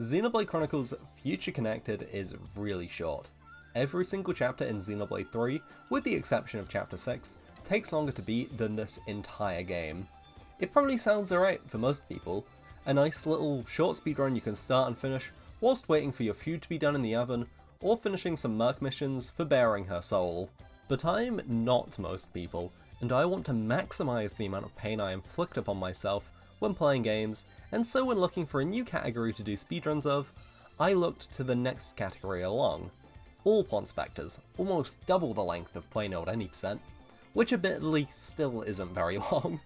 Xenoblade Chronicles Future Connected is really short. Every single chapter in Xenoblade 3, with the exception of chapter 6, takes longer to beat than this entire game. It probably sounds alright for most people, a nice little short speedrun you can start and finish whilst waiting for your food to be done in the oven, or finishing some merc missions for bearing her soul. But I'm not most people, and I want to maximise the amount of pain I inflict upon myself when playing games, and so when looking for a new category to do speedruns of, I looked to the next category along. All Ponspectors, almost double the length of plain old any percent, which admittedly still isn't very long.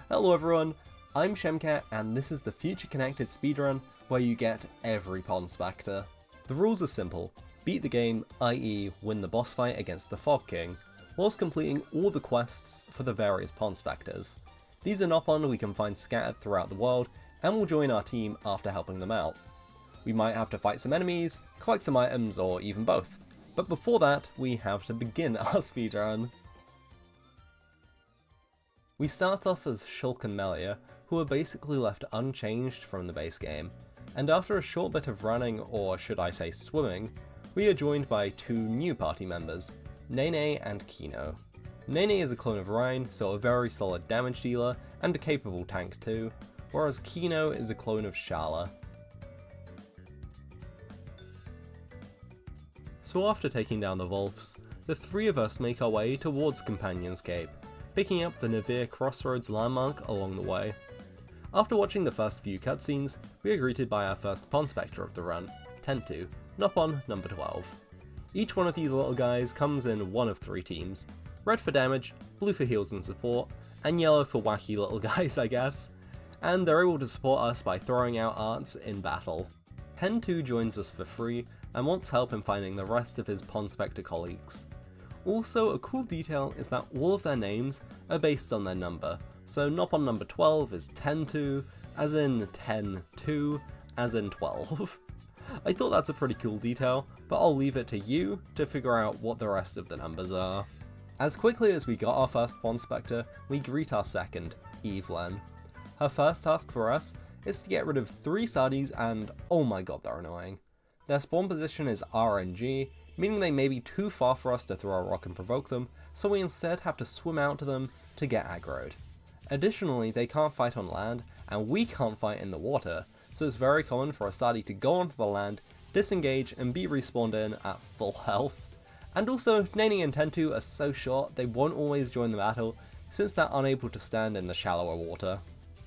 Hello everyone, I'm Shemcat and this is the Future Connected speedrun where you get every Ponspector. The rules are simple, beat the game, i.e. win the boss fight against the Fog King, whilst completing all the quests for the various Ponspectors. These are Nopon we can find scattered throughout the world, and will join our team after helping them out. We might have to fight some enemies, collect some items, or even both. But before that, we have to begin our speedrun. We start off as Shulk and Melia, who are basically left unchanged from the base game, and after a short bit of running, or should I say swimming, we are joined by two new party members, Nene and Kino. Nene is a clone of Rhine, so a very solid damage dealer, and a capable tank too, whereas Kino is a clone of Shala. So after taking down the Wolves, the three of us make our way towards Companion's Cape, picking up the Navir Crossroads landmark along the way. After watching the first few cutscenes, we are greeted by our first Ponspector of the run, Tentu, Nopon number 12. Each one of these little guys comes in one of three teams, red for damage, blue for heals and support, and yellow for wacky little guys I guess, and they're able to support us by throwing out arts in battle. Tentu joins us for free and wants help in finding the rest of his Ponspector colleagues. Also, a cool detail is that all of their names are based on their number, so Nopon number 12 is Tentu, as in 10-2, as in 12. I thought that's a pretty cool detail, but I'll leave it to you to figure out what the rest of the numbers are. As quickly as we got our first Ponspector, we greet our second, Eivelyn. Her first task for us is to get rid of 3 Sardis and oh my god they're annoying. Their spawn position is RNG, meaning they may be too far for us to throw a rock and provoke them, so we instead have to swim out to them to get aggroed. Additionally, they can't fight on land, and we can't fight in the water, so it's very common for a Sardi to go onto the land, disengage and be respawned in at full health. And also, Nene and Tentu are so short they won't always join the battle, since they're unable to stand in the shallower water.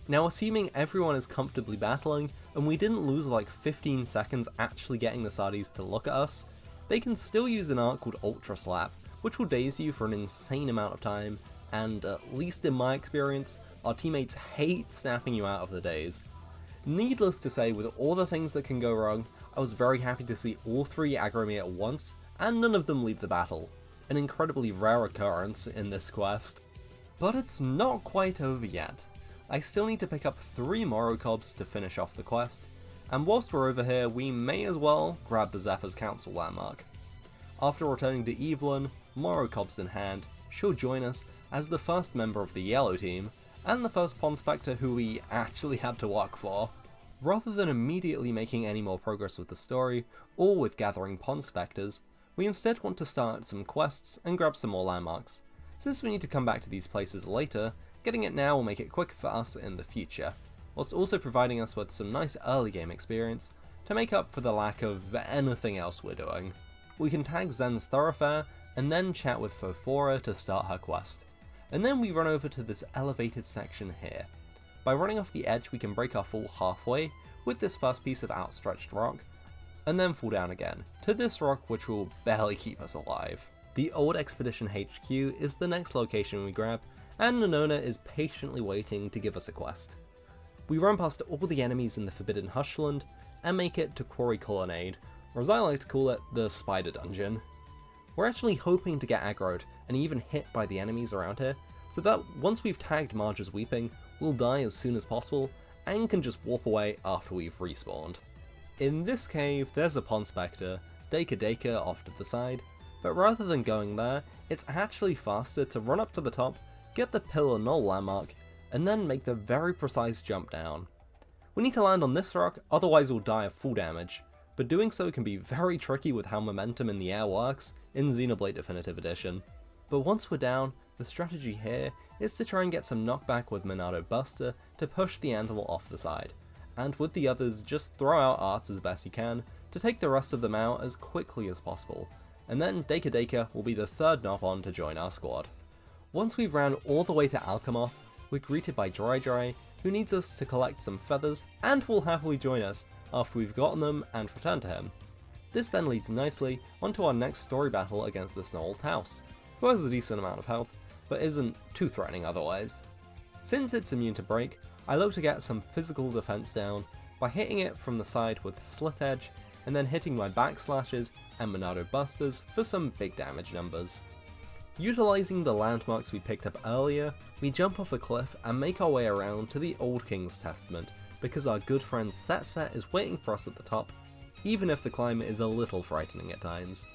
Now assuming everyone is comfortably battling, and we didn't lose like 15 seconds actually getting the Sardis to look at us, they can still use an art called Ultra Slap, which will daze you for an insane amount of time, and at least in my experience, our teammates hate snapping you out of the daze. Needless to say, with all the things that can go wrong, I was very happy to see all 3 aggro me at once, and none of them leave the battle, an incredibly rare occurrence in this quest. But it's not quite over yet. I still need to pick up 3 Morocobs to finish off the quest, and whilst we're over here we may as well grab the Zephyr's Council landmark. After returning to Eivelyn, Morocobs in hand, she'll join us as the first member of the yellow team, and the first Ponspector who we actually had to work for. Rather than immediately making any more progress with the story, or with gathering Ponspectors, we instead want to start some quests and grab some more landmarks. Since we need to come back to these places later, getting it now will make it quicker for us in the future, whilst also providing us with some nice early game experience to make up for the lack of anything else we're doing. We can tag Zen's Thoroughfare, and then chat with Fofora to start her quest. And then we run over to this elevated section here. By running off the edge we can break our fall halfway with this first piece of outstretched rock, and then fall down again, to this rock which will barely keep us alive. The old Expedition HQ is the next location we grab, and Nonona is patiently waiting to give us a quest. We run past all the enemies in the Forbidden Hushland, and make it to Quarry Colonnade, or as I like to call it, the Spider Dungeon. We're actually hoping to get aggroed, and even hit by the enemies around here, so that once we've tagged Marge's Weeping, we'll die as soon as possible, and can just warp away after we've respawned. In this cave, there's a Ponspector, Deka Deka off to the side, but rather than going there, it's actually faster to run up to the top, get the Pillar Knoll landmark, and then make the very precise jump down. We need to land on this rock, otherwise we'll die of full damage, but doing so can be very tricky with how momentum in the air works in Xenoblade Definitive Edition. But once we're down, the strategy here is to try and get some knockback with Monado Buster to push the Tantal off the side, and with the others just throw out arts as best you can to take the rest of them out as quickly as possible, and then Deka Deka will be the third Nopon to join our squad. Once we've ran all the way to Alchemoth, we're greeted by Dry Dry, who needs us to collect some feathers and will happily join us after we've gotten them and return to him. This then leads nicely onto our next story battle against the Snolled House, who has a decent amount of health, but isn't too threatening otherwise. Since it's immune to break, I look to get some physical defense down by hitting it from the side with Slit Edge, and then hitting my backslashes and Monado Busters for some big damage numbers. Utilizing the landmarks we picked up earlier, we jump off a cliff and make our way around to the Old King's Testament, because our good friend Set is waiting for us at the top, even if the climb is a little frightening at times.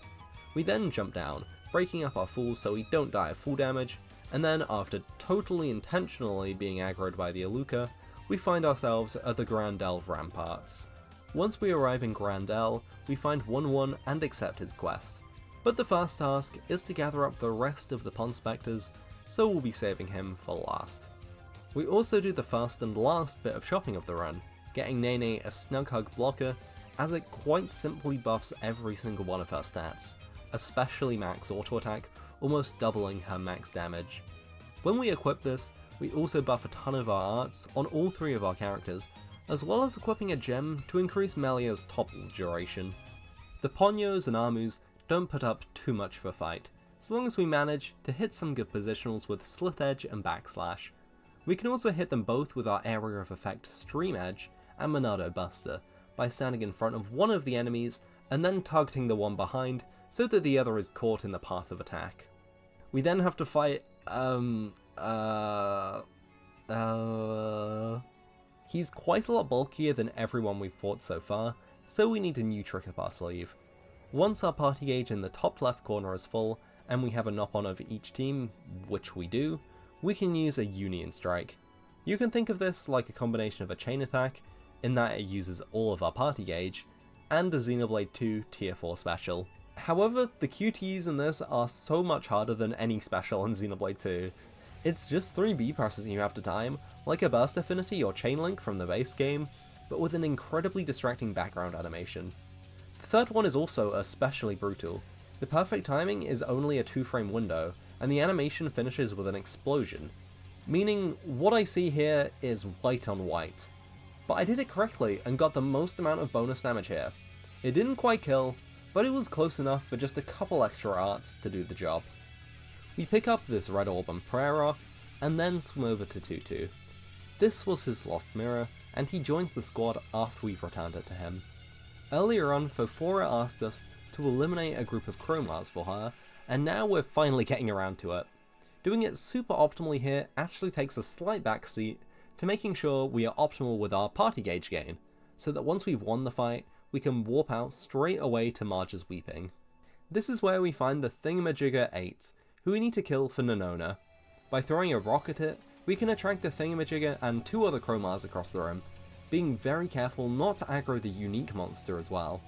We then jump down, breaking up our fools so we don't die of full damage, and then after totally intentionally being aggroed by the Aluka, we find ourselves at the Grandel Ramparts. Once we arrive in Grandel, we find 1-1 and accept his quest. But the first task is to gather up the rest of the Ponspectors, so we'll be saving him for last. We also do the first and last bit of shopping of the run, getting Nene a Snug Hug blocker, as it quite simply buffs every single one of her stats, especially max auto attack, almost doubling her max damage. When we equip this, we also buff a ton of our arts on all three of our characters, as well as equipping a gem to increase Melia's topple duration. The Ponyos and Amus don't put up too much of a fight, so long as we manage to hit some good positionals with Slit Edge and Backslash. We can also hit them both with our area of effect Stream Edge and Monado Buster, by standing in front of one of the enemies and then targeting the one behind so that the other is caught in the path of attack. We then have to fight, he's quite a lot bulkier than everyone we've fought so far, so we need a new trick up our sleeve. Once our party gauge in the top left corner is full, and we have a Nopon of each team, which we do, we can use a Union Strike. You can think of this like a combination of a chain attack, in that it uses all of our party gauge, and a Xenoblade 2 Tier 4 special. However, the QTEs in this are so much harder than any special in Xenoblade 2. It's just 3 B presses you have to time, like a Burst Affinity or Chain Link from the base game, but with an incredibly distracting background animation. The third one is also especially brutal. The perfect timing is only a 2-frame window, and the animation finishes with an explosion, meaning what I see here is white on white. But I did it correctly and got the most amount of bonus damage here. It didn't quite kill, but it was close enough for just a couple extra arts to do the job. We pick up this red orb on Prayer Rock, and then swim over to Tutu. This was his lost mirror, and he joins the squad after we've returned it to him. Earlier on, Fofora asked us to eliminate a group of Chromars for her, and now we're finally getting around to it. Doing it super optimally here actually takes a slight backseat to making sure we are optimal with our party gauge gain, so that once we've won the fight, we can warp out straight away to Marge's Weeping. This is where we find the Thingamajigger 8, who we need to kill for Nonona. By throwing a rock at it, we can attract the Thingamajigger and 2 other Chromars across the room, being very careful not to aggro the unique monster as well.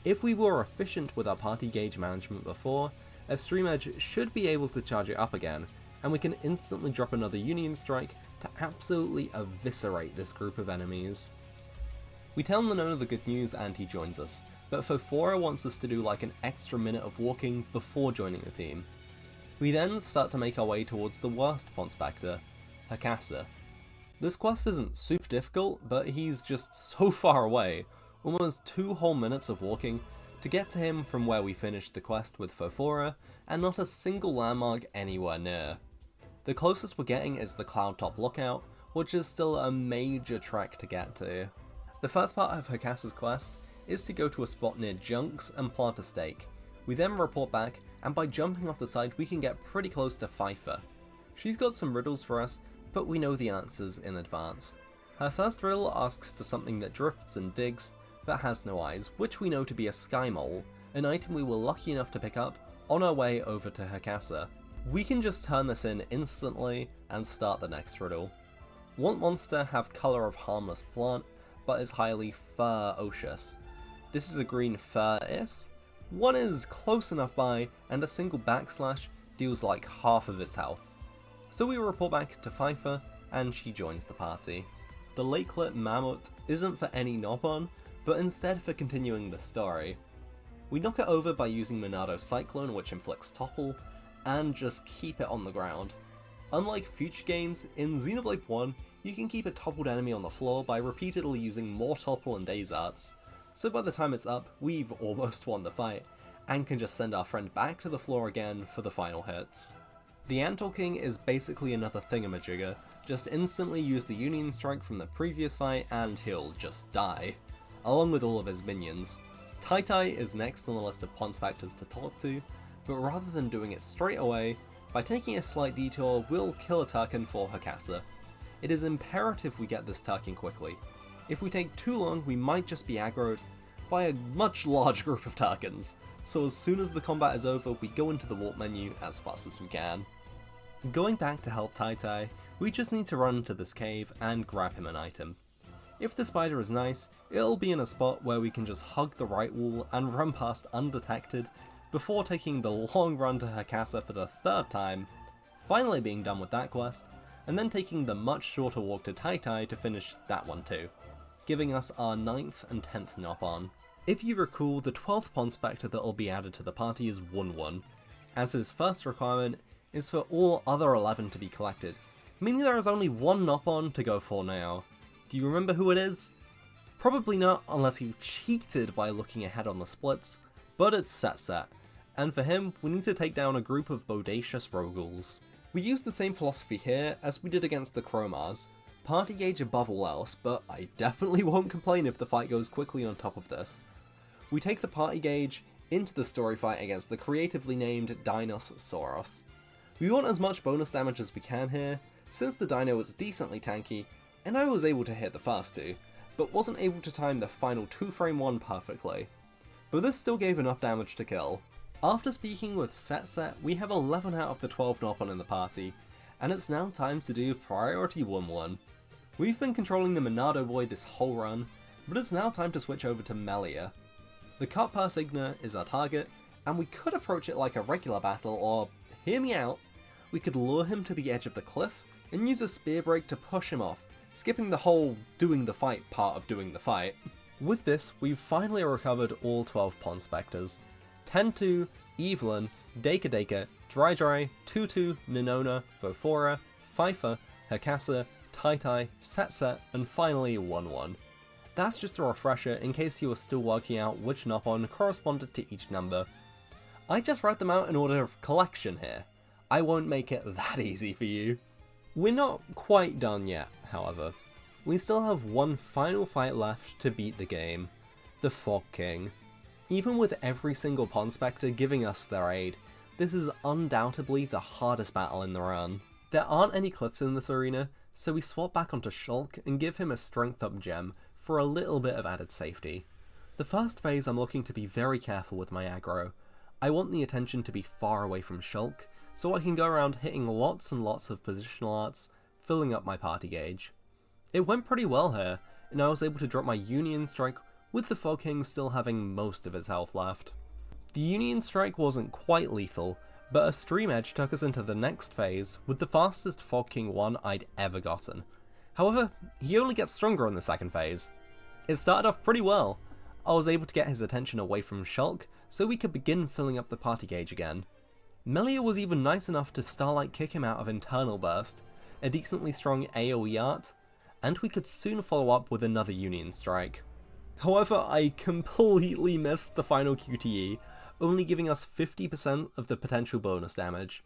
If we were efficient with our party gauge management before, a Stream Edge should be able to charge it up again, and we can instantly drop another Union Strike to absolutely eviscerate this group of enemies. We tell Nonona the good news and he joins us, but Fofora wants us to do like an extra minute of walking before joining the team. We then start to make our way towards the worst Ponspector, Hakasa. This quest isn't super difficult, but he's just so far away, almost 2 whole minutes of walking, to get to him from where we finished the quest with Fofora, and not a single landmark anywhere near. The closest we're getting is the Cloudtop Lookout, which is still a major trek to get to. The first part of Hakasa's quest is to go to a spot near Junks and plant a stake. We then report back, and by jumping off the side we can get pretty close to Pfeiffer. She's got some riddles for us, but we know the answers in advance. Her first riddle asks for something that drifts and digs, but has no eyes, which we know to be a Sky Mole, an item we were lucky enough to pick up on our way over to Hakasa. We can just turn this in instantly and start the next riddle. Want monster have color of harmless plant, but is highly ferocious. This is a green Fur-is. One is close enough by, and a single backslash deals like half of its health. So we report back to Pfeiffer, and she joins the party. The Lakelet Mammoth isn't for any knob-on, but instead for continuing the story. We knock it over by using Monado's Cyclone, which inflicts topple, and just keep it on the ground. Unlike future games, in Xenoblade 1, you can keep a toppled enemy on the floor by repeatedly using more topple and Daze Arts, so by the time it's up, we've almost won the fight, and can just send our friend back to the floor again for the final hits. The Antal King is basically another thingamajigger, just instantly use the Union Strike from the previous fight and he'll just die, along with all of his minions. Tai is next on the list of Ponspectors to talk to, but rather than doing it straight away, by taking a slight detour, we'll kill a Turkin for Hakasa. It is imperative we get this Turkin quickly. If we take too long, we might just be aggroed by a much larger group of Turkins, so as soon as the combat is over, we go into the warp menu as fast as we can. Going back to help Tai, we just need to run to this cave and grab him an item. If the spider is nice, it'll be in a spot where we can just hug the right wall and run past undetected, before taking the long run to Hakasa for the third time, finally being done with that quest, and then taking the much shorter walk to Tai to finish that one too, giving us our 9th and 10th knob-on. If you recall, the 12th Ponspector that will be added to the party is 1-1, as his first requirement is for all other 11 to be collected, meaning there is only one knob-on to go for now. Do you remember who it is? Probably not unless you cheated by looking ahead on the splits, but it's Set, and for him we need to take down a group of bodacious Rogules. We use the same philosophy here as we did against the Chromars, party gauge above all else, but I definitely won't complain if the fight goes quickly on top of this. We take the party gauge into the story fight against the creatively named Dinosaurus. We want as much bonus damage as we can here, since the dino was decently tanky, and I was able to hit the first two, but wasn't able to time the final 2-frame one perfectly. But this still gave enough damage to kill. After speaking with Set, we have 11 out of the 12 knob-on in the party, and it's now time to do Priority 1-1. We've been controlling the Monado boy this whole run, but it's now time to switch over to Melia. The Kart Persigna is our target, and we could approach it like a regular battle, or, hear me out, we could lure him to the edge of the cliff and use a spear break to push him off, skipping the whole doing the fight part of doing the fight. With this, we've finally recovered all 12 Ponspectors. 10-2, Eivelyn, Deka, Dry, Tutu, Ninona, Vofora, Pfeiffer, Hakasa, Tai, Set, and finally 1-1. That's just a refresher in case you were still working out which knob-on corresponded to each number. I just wrote them out in order of collection here. I won't make it that easy for you. We're not quite done yet, however. We still have one final fight left to beat the game, the Fog King. Even with every single Ponspector giving us their aid, this is undoubtedly the hardest battle in the run. There aren't any cliffs in this arena, so we swap back onto Shulk and give him a strength up gem for a little bit of added safety. The first phase I'm looking to be very careful with my aggro. I want the attention to be far away from Shulk, so I can go around hitting lots and lots of positional arts, filling up my party gauge. It went pretty well here, and I was able to drop my Union Strike with the Fog King still having most of his health left. The Union Strike wasn't quite lethal, but a Stream Edge took us into the next phase with the fastest Fog King 1 I'd ever gotten. However, he only gets stronger in the second phase. It started off pretty well. I was able to get his attention away from Shulk so we could begin filling up the party gauge again. Melia was even nice enough to Starlight kick him out of Internal Burst, a decently strong AoE art, and we could soon follow up with another Union Strike. However, I completely missed the final QTE, only giving us 50% of the potential bonus damage.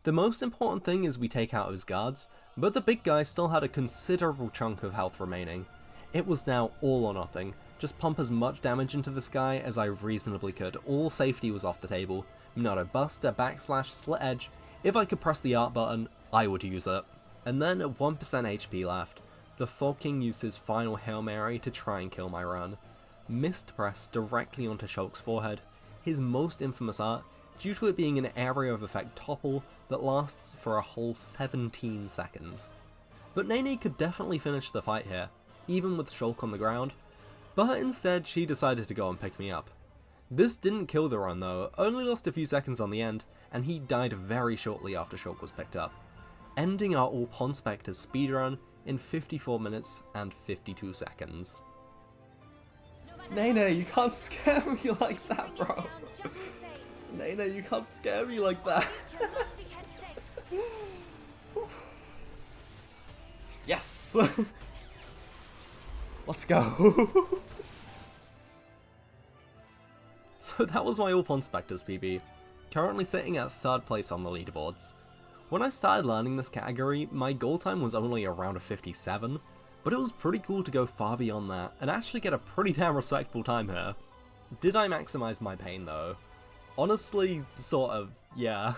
The most important thing is we take out his guards, but the big guy still had a considerable chunk of health remaining. It was now all or nothing, just pump as much damage into this guy as I reasonably could, all safety was off the table. Monado Buster, backslash, slit edge, if I could press the art button, I would use it. And then at 1% HP left, the Fog King used his final Hail Mary to try and kill my run. Missed press directly onto Shulk's forehead, his most infamous art, due to it being an area of effect topple that lasts for a whole 17 seconds. But Nene could definitely finish the fight here. even with Shulk on the ground, but instead she decided to go and pick me up. This didn't kill the run though, only lost a few seconds on the end, and he died very shortly after Shulk was picked up, ending our all Ponspectors speedrun in 54 minutes and 52 seconds. Nene, you can't scare me like that, bro. Nene, you can't scare me like that. Yes! Let's go! So that was my all Ponspectors PB, currently sitting at 3rd place on the leaderboards. When I started learning this category, my goal time was only around a 57, but it was pretty cool to go far beyond that and actually get a pretty damn respectable time here. Did I maximize my pain though? Honestly, sort of, yeah.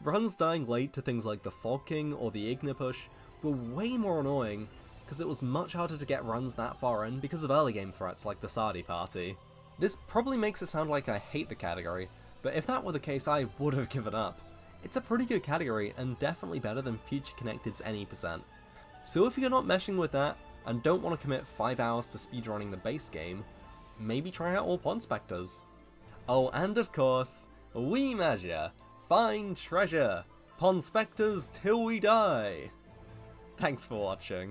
Runs dying late to things like the Fog King or the Ignipush were way more annoying, because it was much harder to get runs that far in because of early game threats like the Sardi party. This probably makes it sound like I hate the category, but if that were the case I would have given up. It's a pretty good category and definitely better than Future Connected's any %. So if you're not meshing with that and don't want to commit 5 hours to speedrunning the base game, maybe try out all Ponspectors. Oh, and of course, we measure, find treasure, Ponspectors till we die. Thanks for watching.